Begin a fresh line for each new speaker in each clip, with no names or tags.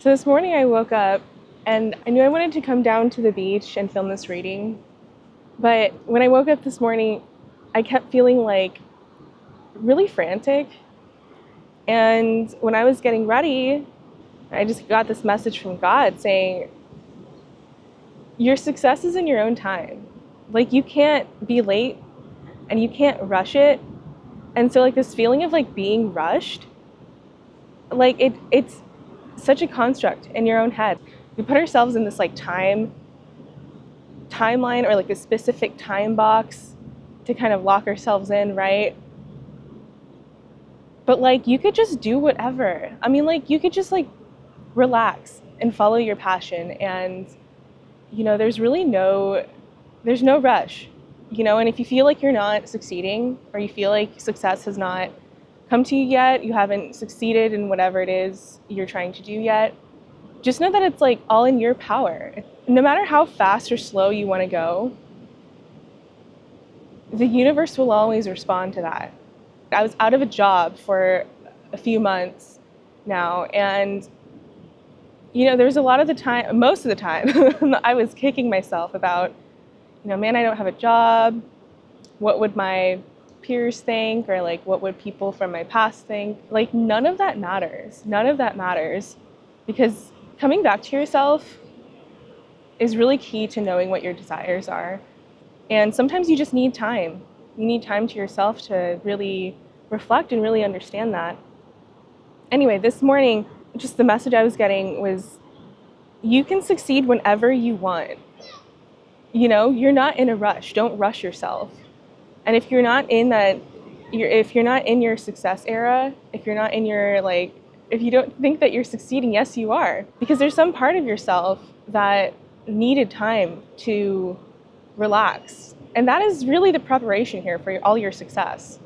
So this morning I woke up and I knew I wanted to come down to the beach and film this reading. But when I woke up this morning, I kept feeling like really frantic. And when I was getting ready, I just got this message from God saying, your success is in your own time. Like, you can't be late and you can't rush it. And so like this feeling of like being rushed, like it's such a construct in your own head. We put ourselves in this like timeline or like a specific time box to kind of lock ourselves in, right? But like you could just do whatever. I mean, like you could just like relax and follow your passion, and there's no rush. And if you feel like you're not succeeding, or you feel like success has not come to you yet, you haven't succeeded in whatever it is you're trying to do yet, just know that it's like all in your power. No matter how fast or slow you want to go, the universe will always respond to that. I was out of a job for a few months now, and there was a lot of the time, most of the time, I was kicking myself about, man, I don't have a job. What would my peers think? Or like, what would people from my past think? Like, none of that matters. None of that matters, because coming back to yourself is really key to knowing what your desires are. And sometimes you just need time. You need time to yourself to really reflect and really understand that. Anyway, this morning, just the message I was getting was, you can succeed whenever you want. You're not in a rush. Don't rush yourself. And if you're not in your success era, if you're not in your if you don't think that you're succeeding, yes, you are. Because there's some part of yourself that needed time to relax. And that is really the preparation here for all your success.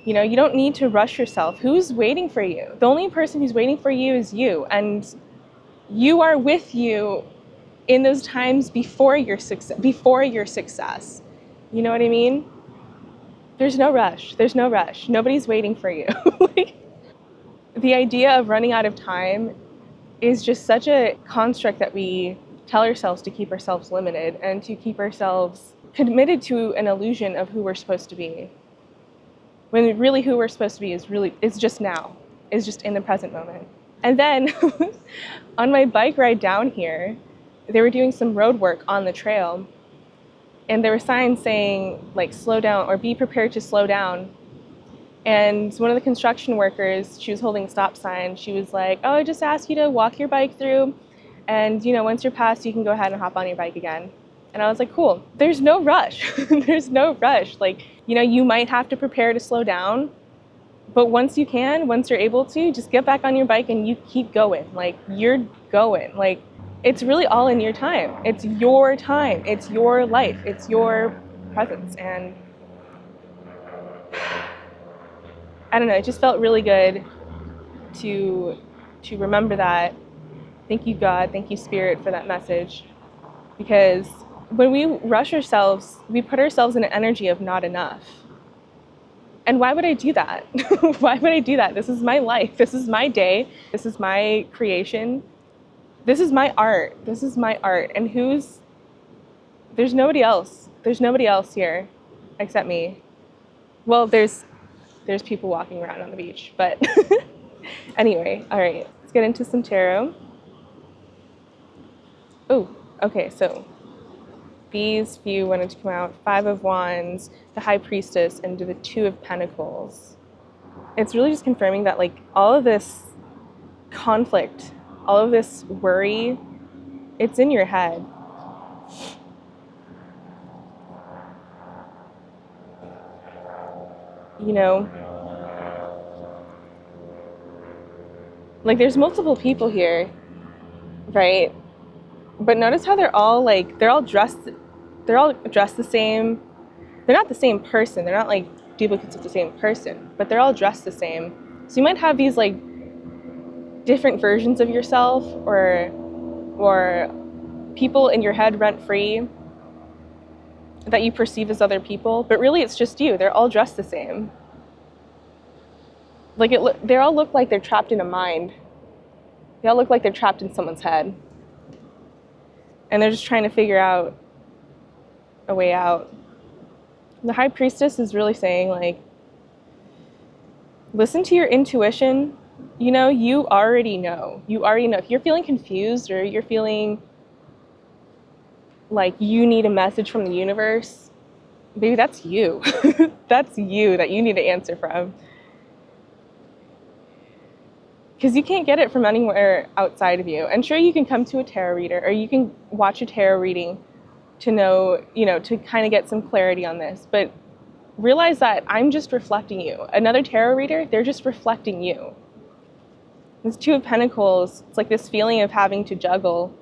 You don't need to rush yourself. Who's waiting for you? The only person who's waiting for you is you. And you are with you in those times before your success. You know what I mean? There's no rush. There's no rush. Nobody's waiting for you. The idea of running out of time is just such a construct that we tell ourselves to keep ourselves limited and to keep ourselves committed to an illusion of who we're supposed to be. When really who we're supposed to be is just now, is just in the present moment. And then on my bike ride down here, they were doing some road work on the trail, and there were signs saying like slow down or be prepared to slow down. And one of the construction workers, she was holding a stop sign. She was like, oh, I just asked you to walk your bike through, and once you're past, you can go ahead and hop on your bike again. And I was like, cool. There's no rush. There's no rush. Like, you might have to prepare to slow down, but once you're able to, just get back on your bike and you keep going. Like, you're going. Like, it's really all in your time. It's your time. It's your life. It's your presence. And I don't know, it just felt really good to remember that. Thank you, God. Thank you, Spirit, for that message. Because when we rush ourselves, we put ourselves in an energy of not enough. And why would I do that? Why would I do that? This is my life. This is my day. This is my creation. This is my art. This is my art. And there's nobody else. There's nobody else here except me. Well, there's people walking around on the beach, but anyway, all right, let's get into some tarot. Oh, okay, so these few wanted to come out: Five of Wands, the High Priestess, and the Two of Pentacles. It's really just confirming that like all of this conflict, all of this worry, it's in your head. Like there's multiple people here, right? But notice how they're all dressed the same. They're not the same person. They're not like duplicates of the same person, but they're all dressed the same. So you might have these like different versions of yourself, or people in your head rent free that you perceive as other people, but really it's just you. They're all dressed the same. Like they all look like they're trapped in a mind. They all look like they're trapped in someone's head. And they're just trying to figure out a way out. The High Priestess is really saying, like, listen to your intuition. You know, you already know. You already know. If you're feeling confused or you're feeling like you need a message from the universe, baby, that's you. That's you that you need to answer from. Because you can't get it from anywhere outside of you. And sure, you can come to a tarot reader or you can watch a tarot reading to know, you know, to kind of get some clarity on this. But realize that I'm just reflecting you. Another tarot reader, they're just reflecting you. This Two of Pentacles, it's like this feeling of having to juggle.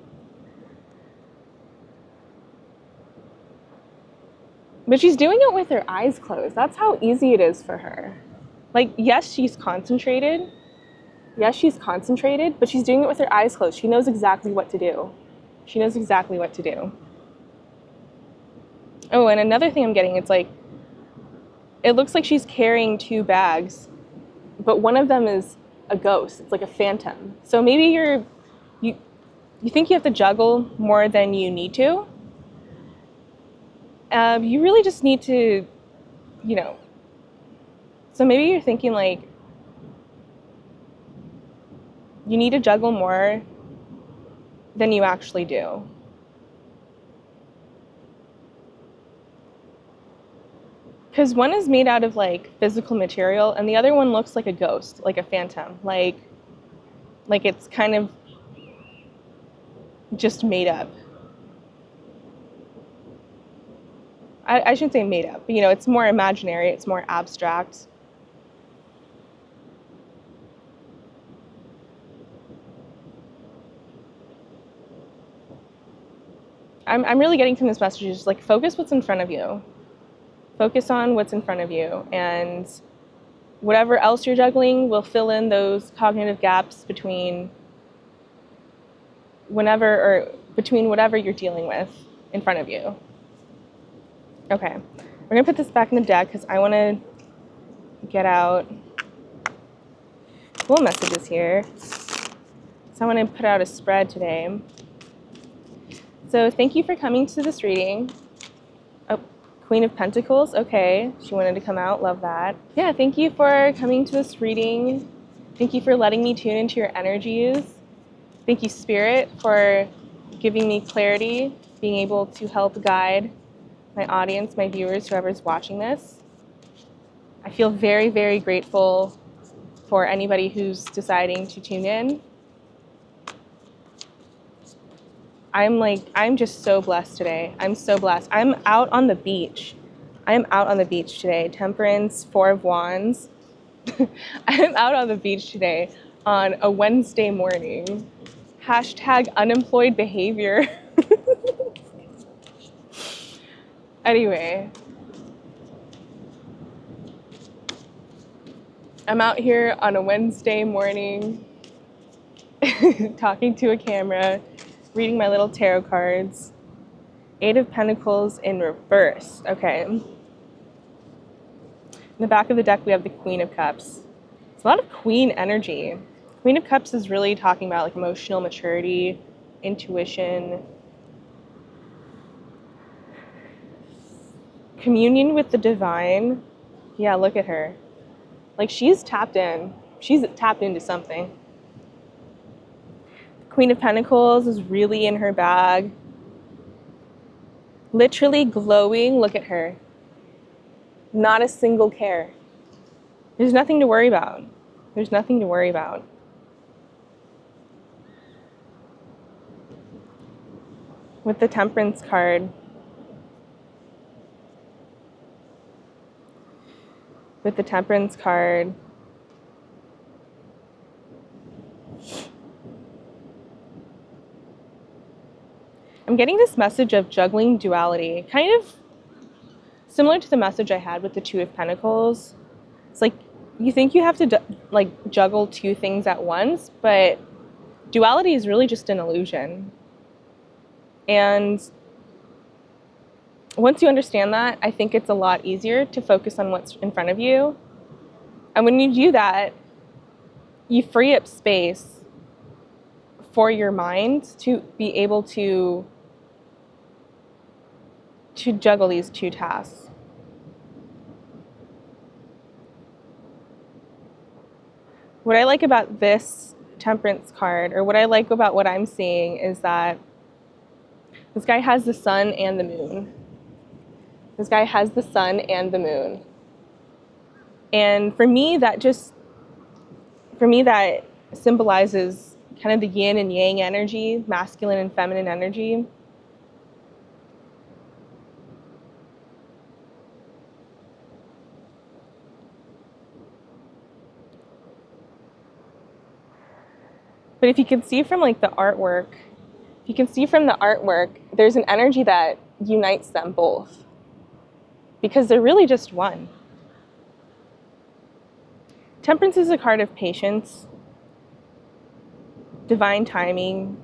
But she's doing it with her eyes closed. That's how easy it is for her. Like, yes, she's concentrated. Yes, she's concentrated, but she's doing it with her eyes closed. She knows exactly what to do. She knows exactly what to do. Oh, and another thing I'm getting, it's like, it looks like she's carrying 2 bags, but one of them is a ghost. It's like a phantom. So maybe you think you have to juggle more than you need to. You really just need to, you know, so maybe you're thinking like, you need to juggle more than you actually do. Because one is made out of like physical material and the other one looks like a ghost, like a phantom, like it's kind of just made up. I shouldn't say made up, but you know, it's more imaginary, it's more abstract. I'm really getting from this message is like, focus what's in front of you. Focus on what's in front of you, and whatever else you're juggling will fill in those cognitive gaps between whatever you're dealing with in front of you. Okay, we're gonna put this back in the deck because I want to get out cool messages here. So I want to put out a spread today. So thank you for coming to this reading. Oh, Queen of Pentacles, okay. She wanted to come out, love that. Yeah, thank you for coming to this reading. Thank you for letting me tune into your energies. Thank you, Spirit, for giving me clarity, being able to help guide my audience, my viewers, whoever's watching this. I feel very, very grateful for anybody who's deciding to tune in. I'm just so blessed today. I'm so blessed. I'm out on the beach. I am out on the beach today. Temperance, 4 of Wands. I'm out on the beach today on a Wednesday morning. # unemployed behavior. Anyway, I'm out here on a Wednesday morning talking to a camera, reading my little tarot cards. 8 of Pentacles in reverse. Okay. In the back of the deck, we have the Queen of Cups. It's a lot of Queen energy. Queen of Cups is really talking about like emotional maturity, intuition, communion with the divine. Yeah, look at her. Like, she's tapped in. She's tapped into something. Queen of Pentacles is really in her bag. Literally glowing. Look at her. Not a single care. There's nothing to worry about. There's nothing to worry about. With the Temperance card. With the Temperance card. I'm getting this message of juggling duality, kind of similar to the message I had with the 2 of Pentacles. It's like you think you have to juggle 2 things at once, but duality is really just an illusion. And once you understand that, I think it's a lot easier to focus on what's in front of you. And when you do that, you free up space for your mind to be able to juggle these two tasks. What I like about this Temperance card, or what I like about what I'm seeing, is that this guy has the sun and the moon. This guy has the sun and the moon. And for me, that symbolizes kind of the yin and yang energy, masculine and feminine energy. But if you can see from like the artwork, there's an energy that unites them both, because they're really just one. Temperance is a card of patience, divine timing,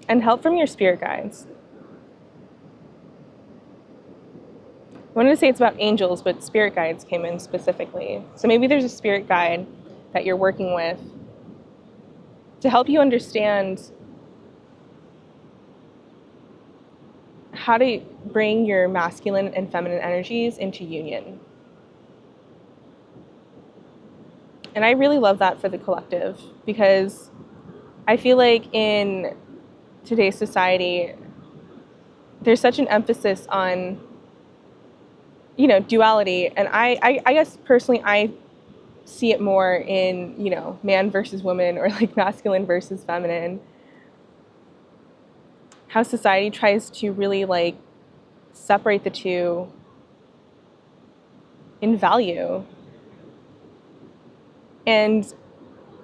and help from your spirit guides. I wanted to say it's about angels, but spirit guides came in specifically. So maybe there's a spirit guide that you're working with to help you understand how to bring your masculine and feminine energies into union. And I really love that for the collective, because I feel like in today's society, there's such an emphasis on, duality. And I guess personally, I see it more in, man versus woman, or like masculine versus feminine. How society tries to really like separate the two in value. And,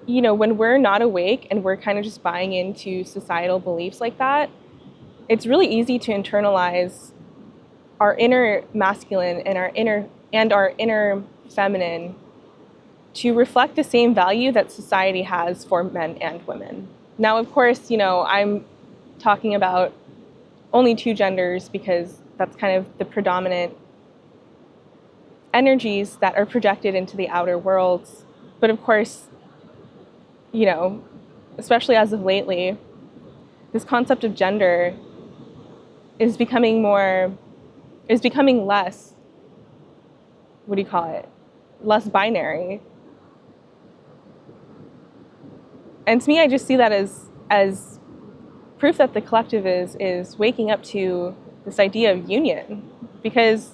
when we're not awake and we're kind of just buying into societal beliefs like that, it's really easy to internalize our inner masculine and our inner feminine to reflect the same value that society has for men and women. Now, of course, I'm talking about only two genders because that's kind of the predominant energies that are projected into the outer worlds. But of course, especially as of lately, this concept of gender is becoming less, less binary. And to me, I just see that as proof that the collective is waking up to this idea of union, because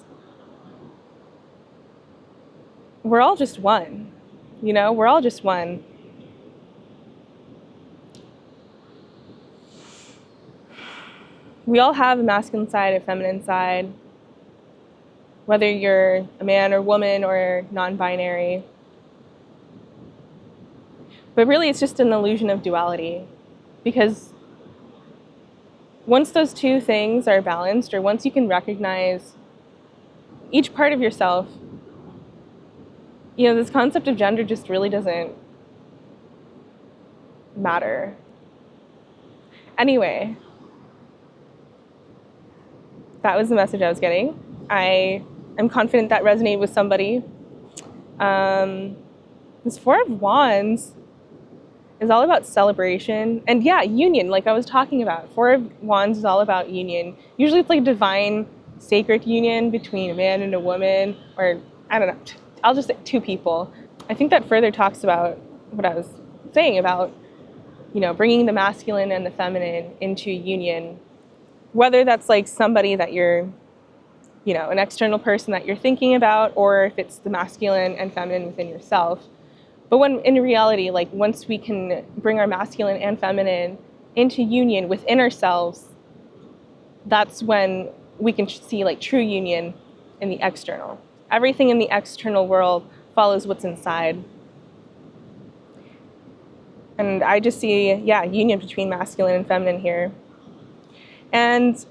we're all just one, we're all just one. We all have a masculine side, a feminine side, whether you're a man or woman or non-binary. But really, it's just an illusion of duality, because once those two things are balanced, or once you can recognize each part of yourself, this concept of gender just really doesn't matter. Anyway, that was the message I was getting. I am confident that resonated with somebody. This Four of Wands is all about celebration. And yeah, union, like I was talking about. Four of Wands is all about union. Usually it's like a divine, sacred union between a man and a woman, or I don't know, I'll just say two people. I think that further talks about what I was saying about, bringing the masculine and the feminine into union. Whether that's like somebody that you're, an external person that you're thinking about, or if it's the masculine and feminine within yourself. But when in reality, like once we can bring our masculine and feminine into union within ourselves, that's when we can see like true union in the external. Everything in the external world follows what's inside. And I just see, union between masculine and feminine here. And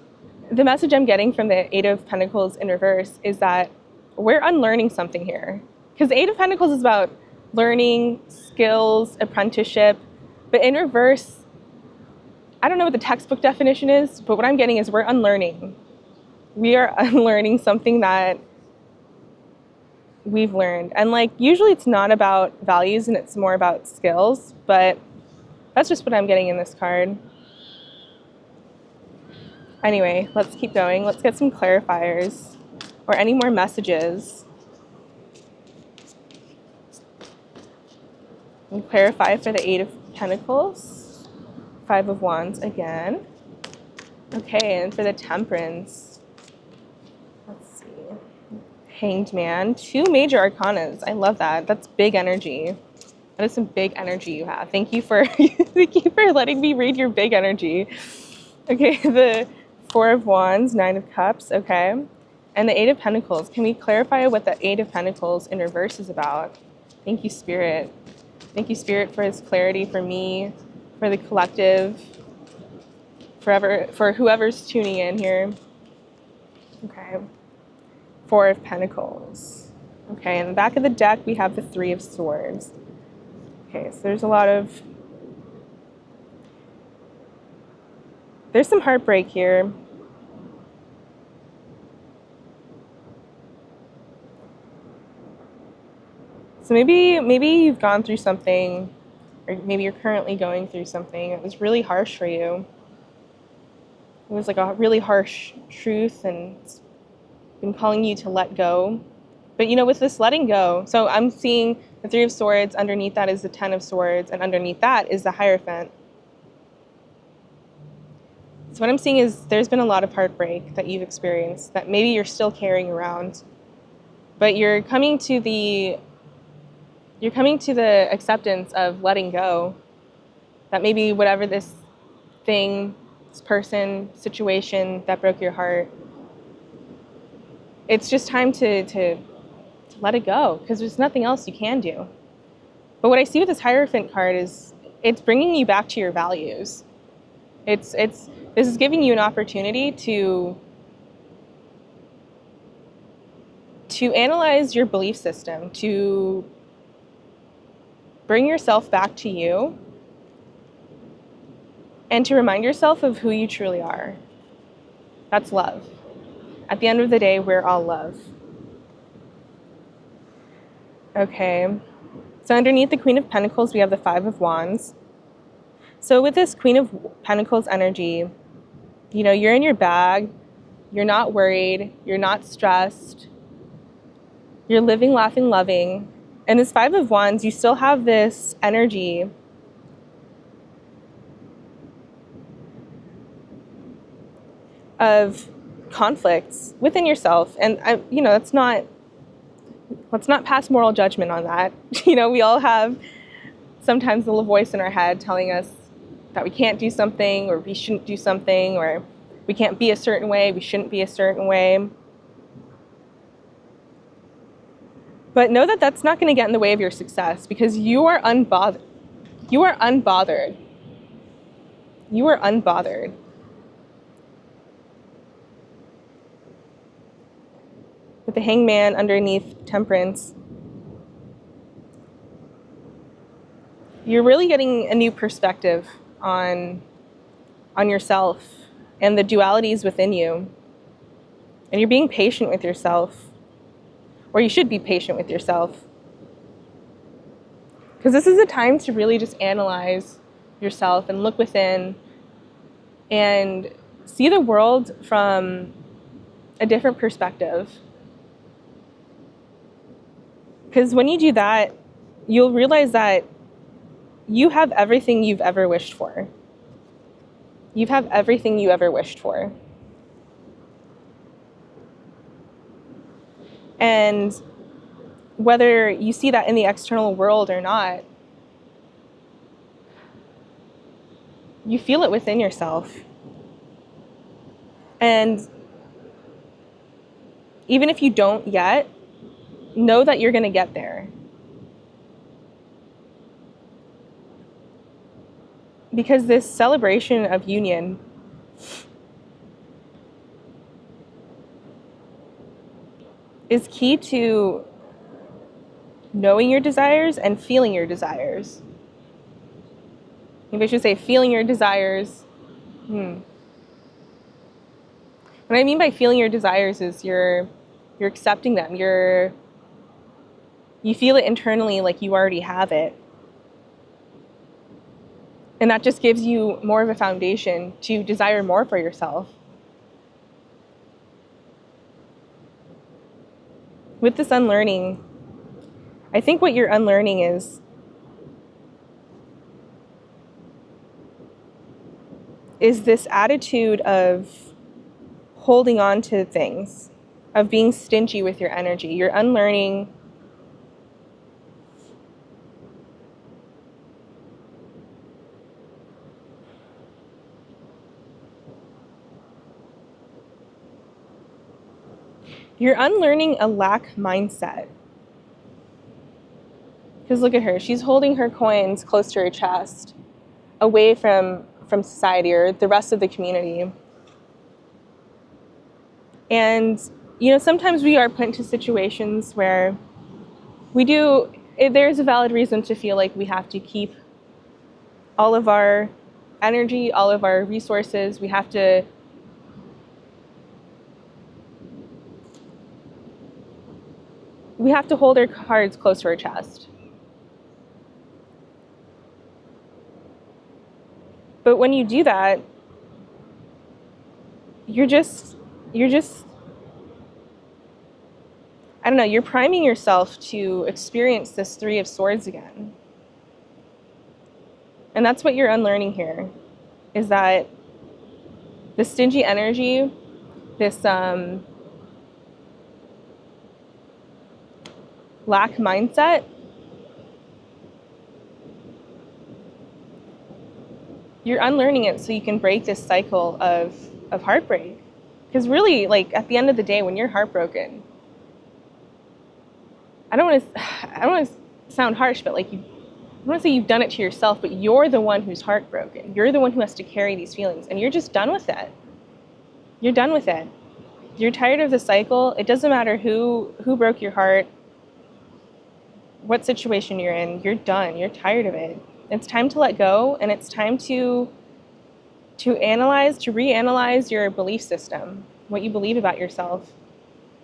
the message I'm getting from the Eight of Pentacles in reverse is that we're unlearning something here. Because the Eight of Pentacles is about learning, skills, apprenticeship. But in reverse, I don't know what the textbook definition is, but what I'm getting is we're unlearning. We are unlearning something that we've learned. And like usually it's not about values and it's more about skills, but that's just what I'm getting in this card. Anyway, let's keep going. Let's get some clarifiers or any more messages. And clarify for the Eight of Pentacles, Five of Wands again. Okay, and for the Temperance, let's see. Hanged Man, two major arcanas. I love that. That's big energy. That is some big energy you have. Thank you for thank you for letting me read your big energy. Okay, the Four of Wands, Nine of Cups, okay. And the Eight of Pentacles. Can we clarify what the Eight of Pentacles in reverse is about? Thank you, Spirit. Thank you, Spirit, for this clarity for me, for the collective, for whoever's tuning in here. Okay. Four of Pentacles. Okay, in the back of the deck, we have the Three of Swords. Okay, so there's some heartbreak here. So maybe you've gone through something, or maybe you're currently going through something that was really harsh for you. It was like a really harsh truth and it's been calling you to let go. But you know, with this letting go, so I'm seeing the Three of Swords, underneath that is the Ten of Swords, and underneath that is the Hierophant. So what I'm seeing is there's been a lot of heartbreak that you've experienced that maybe you're still carrying around. But you're coming to the acceptance of letting go. That maybe whatever this thing, this person, situation that broke your heart, it's just time to let it go, because there's nothing else you can do. But what I see with this Hierophant card is it's bringing you back to your values. This is giving you an opportunity to analyze your belief system, to bring yourself back to you, and to remind yourself of who you truly are. That's love. At the end of the day, we're all love. Okay, so underneath the Queen of Pentacles, we have the Five of Wands. So with this Queen of Pentacles energy, you know, you're in your bag, you're not worried, you're not stressed, you're living, laughing, loving. And this Five of Wands, you still have this energy of conflicts within yourself. And let's not pass moral judgment on that. You know, we all have sometimes the little voice in our head telling us that we can't do something, or we shouldn't do something, or we can't be a certain way, we shouldn't be a certain way. But know that that's not going to get in the way of your success, because you are unbothered. You are unbothered. You are unbothered. With the Hangman underneath Temperance, you're really getting a new perspective on yourself and the dualities within you. And you're being patient with yourself. Or you should be patient with yourself. Because this is a time to really just analyze yourself and look within and see the world from a different perspective. Because when you do that, you'll realize that you have everything you've ever wished for. You have everything you ever wished for. And whether you see that in the external world or not, you feel it within yourself. And even if you don't yet, know that you're going to get there. Because this celebration of union is key to knowing your desires and feeling your desires. Maybe I should say feeling your desires. What I mean by feeling your desires is you're accepting them. You're You feel it internally like you already have it. And that just gives you more of a foundation to desire more for yourself. With this unlearning, I think what you're unlearning is this attitude of holding on to things, of being stingy with your energy. You're unlearning a lack mindset. Because look at her, she's holding her coins close to her chest, away from society or the rest of the community. And, sometimes we are put into situations where there's a valid reason to feel like we have to keep all of our energy, all of our resources. We have to hold our cards close to our chest. But when you do that, you're just, I don't know, you're priming yourself to experience this Three of Swords again. And that's what you're unlearning here, is that the stingy energy, this lack mindset, you're unlearning it so you can break this cycle of heartbreak. Because really, like, at the end of the day, when you're heartbroken, I don't want to sound harsh, but like, I don't want to say you've done it to yourself, but you're the one who's heartbroken. You're the one who has to carry these feelings, and you're just done with it. You're done with it. You're tired of the cycle. It doesn't matter who broke your heart, what situation you're in. You're done. You're tired of it. It's time to let go, and it's time to reanalyze your belief system, what you believe about yourself.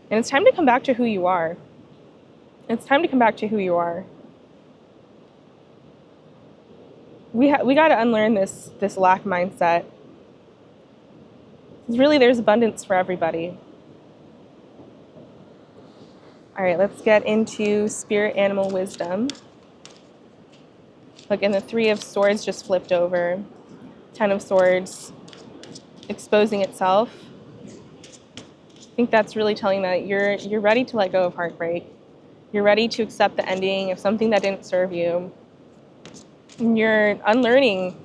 And it's time to come back to who you are. It's time to come back to who you are. We got to unlearn this lack mindset. Really, there's abundance for everybody. All right, let's get into spirit animal wisdom. Look, and the Three of Swords just flipped over. 10 of Swords exposing itself. I think that's really telling that you're ready to let go of heartbreak. You're ready to accept the ending of something that didn't serve you. And you're unlearning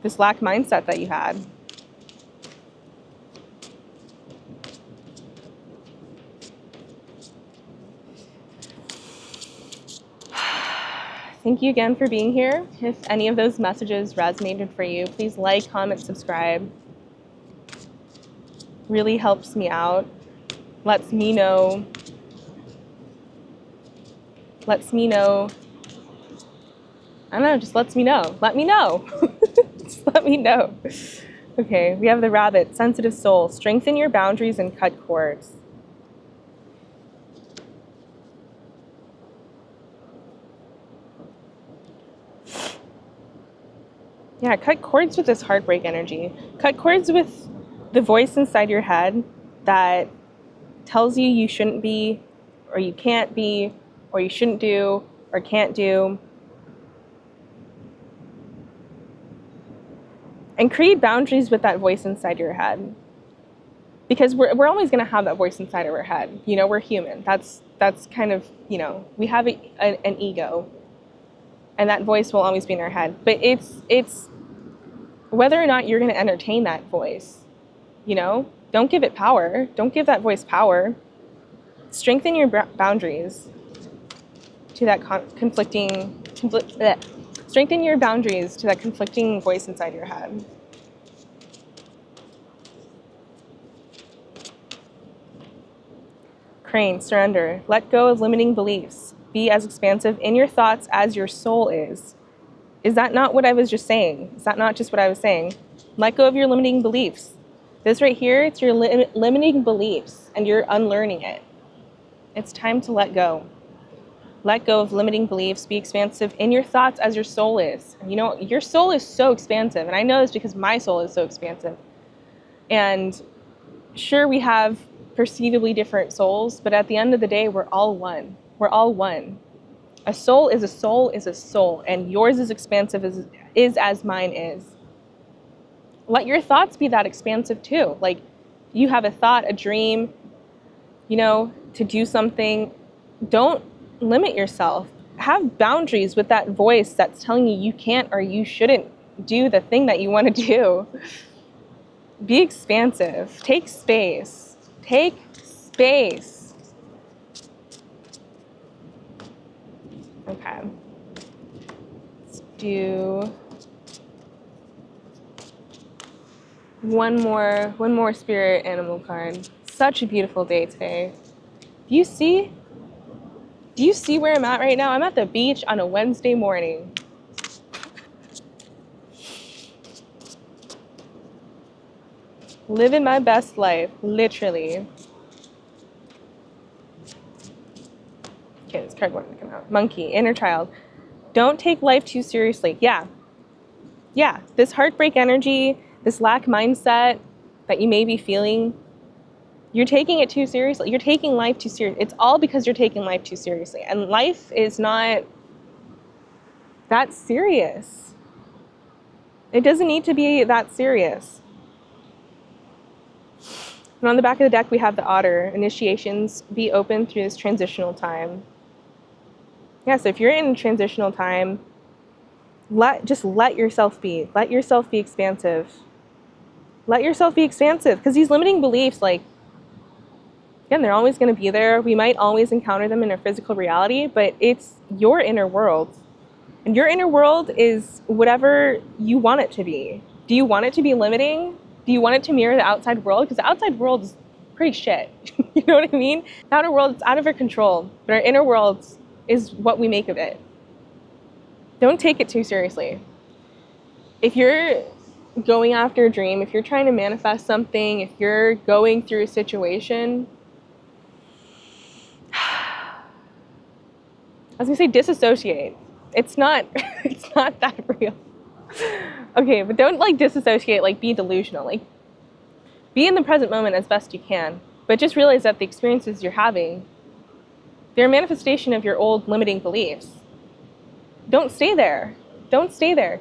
this lack mindset that you had. Thank you again for being here. If any of those messages resonated for you, please like, comment, subscribe. Really helps me out. Lets me know. I don't know, just lets me know. Let me know. Just let me know. Okay, we have the Rabbit, sensitive soul. Strengthen your boundaries and cut cords. Yeah, cut cords with this heartbreak energy. Cut cords with the voice inside your head that tells you shouldn't be, or you can't be, or you shouldn't do, or can't do. And create boundaries with that voice inside your head. Because we're always going to have that voice inside of our head. We're human. That's kind of, we have an ego. And that voice will always be in our head. But it's whether or not you're going to entertain that voice. Don't give it power. Don't give that voice power. Strengthen your boundaries to that strengthen your boundaries to that conflicting voice inside your head. Crane, surrender. Let go of limiting beliefs. Be as expansive in your thoughts as your soul is. Is that not what I was just saying? Is that not just what I was saying? Let go of your limiting beliefs. This right here, it's your limiting beliefs, and you're unlearning it. It's time to let go. Let go of limiting beliefs. Be expansive in your thoughts as your soul is. And you know, your soul is so expansive. And I know this because my soul is so expansive. And sure, we have perceivably different souls, but at the end of the day, we're all one. We're all one. A soul is a soul is a soul, and yours is expansive as mine is. Let your thoughts be that expansive too. Like, you have a thought, a dream, you know, to do something, don't limit yourself. Have boundaries with that voice that's telling you can't or you shouldn't do the thing that you want to do. Be expansive. Take space. Take space. Okay. Let's do one more spirit animal card. Such a beautiful day today. Do you see where I'm at right now? I'm at the beach on a Wednesday morning. Living my best life, literally. Okay, this card wanted to come out. Monkey, inner child. Don't take life too seriously. Yeah, this heartbreak energy, this lack mindset that you may be feeling, you're taking it too seriously. You're taking life too seriously. It's all because you're taking life too seriously. And life is not that serious. It doesn't need to be that serious. And on the back of the deck, we have the otter. Initiations, be open through this transitional time. Yeah, so if you're in a transitional time, just let yourself be. Let yourself be expansive. Let yourself be expansive, because these limiting beliefs, like, again, they're always going to be there. We might always encounter them in our physical reality, but it's your inner world. And your inner world is whatever you want it to be. Do you want it to be limiting? Do you want it to mirror the outside world? Because the outside world is pretty shit. You know what I mean? The outer world is out of our control, but our inner world is what we make of it. Don't take it too seriously. If you're going after a dream, if you're trying to manifest something, if you're going through a situation, I was gonna say disassociate. It's not that real. Okay, but don't like disassociate, like be delusional. Like, be in the present moment as best you can, but just realize that the experiences you're having, they're a manifestation of your old limiting beliefs. Don't stay there. Don't stay there.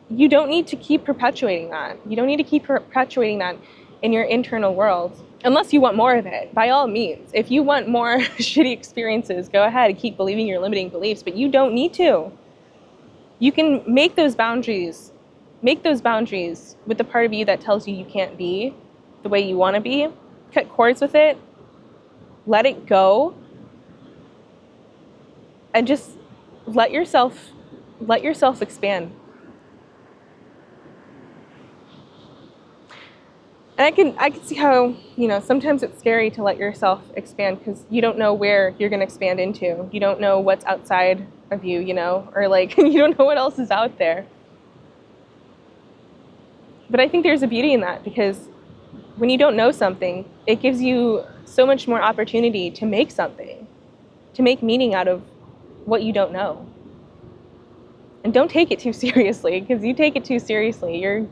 You don't need to keep perpetuating that. You don't need to keep perpetuating that in your internal world, unless you want more of it. By all means, if you want more shitty experiences, go ahead and keep believing your limiting beliefs, but you don't need to. You can make those boundaries. Make those boundaries with the part of you that tells you can't be the way you want to be. Cut cords with it. Let it go. And just let yourself expand. And I can see how, you know, sometimes it's scary to let yourself expand, because you don't know where you're going to expand into. You don't know what's outside of you, you know, or like, you don't know what else is out there. But I think there's a beauty in that, because when you don't know something, it gives you so much more opportunity to make something, to make meaning out of what you don't know. And don't take it too seriously, because you take it too seriously, you're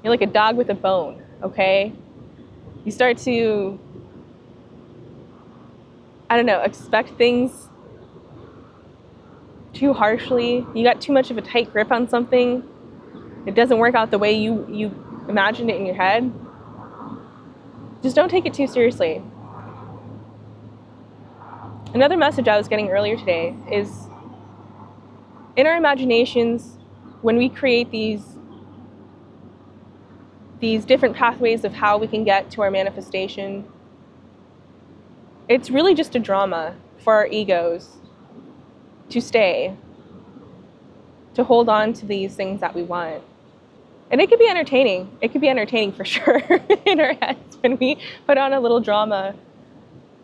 like a dog with a bone. Okay? You start to, I don't know, expect things too harshly. You got too much of a tight grip on something. It doesn't work out the way you imagined it in your head. Just don't take it too seriously. Another message I was getting earlier today is, in our imaginations, when we create these different pathways of how we can get to our manifestation, it's really just a drama for our egos to stay, to hold on to these things that we want. And it could be entertaining. It could be entertaining for sure in our heads when we put on a little drama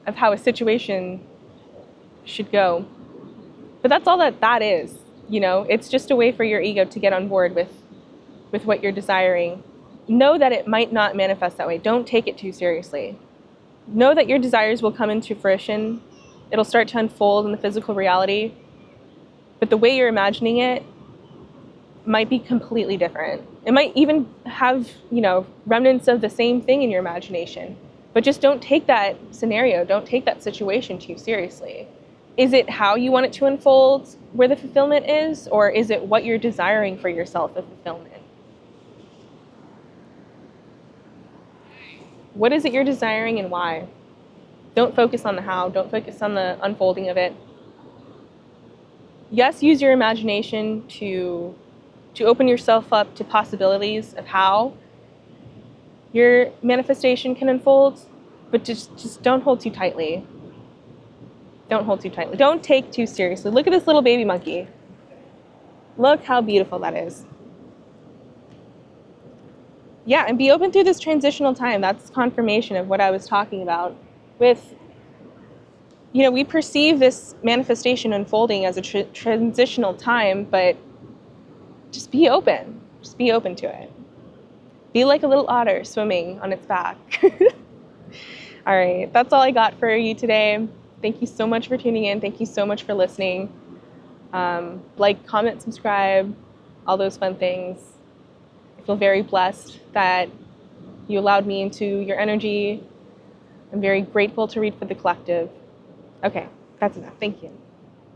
of how a situation should go. But that's all that is, you know? It's just a way for your ego to get on board with what you're desiring. Know that it might not manifest that way. Don't take it too seriously. Know that your desires will come into fruition, It'll start to unfold in the physical reality, but the way you're imagining it might be completely different. It might even have, remnants of the same thing in your imagination. But just don't take that scenario, don't take that situation too seriously. Is it how you want it to unfold where the fulfillment is, or is it what you're desiring for yourself of fulfillment? What is it you're desiring and why? Don't focus on the how, don't focus on the unfolding of it. Yes, use your imagination to open yourself up to possibilities of how your manifestation can unfold, but just don't hold too tightly. Don't hold too tightly. Don't take too seriously. Look at this little baby monkey. Look how beautiful that is. Yeah, and be open through this transitional time. That's confirmation of what I was talking about. With, we perceive this manifestation unfolding as a transitional time, but just be open. Just be open to it. Be like a little otter swimming on its back. All right, that's all I got for you today. Thank you so much for tuning in. Thank you so much for listening. Like, comment, subscribe, all those fun things. I feel very blessed that you allowed me into your energy. I'm very grateful to read for the collective. Okay, that's enough. Thank you.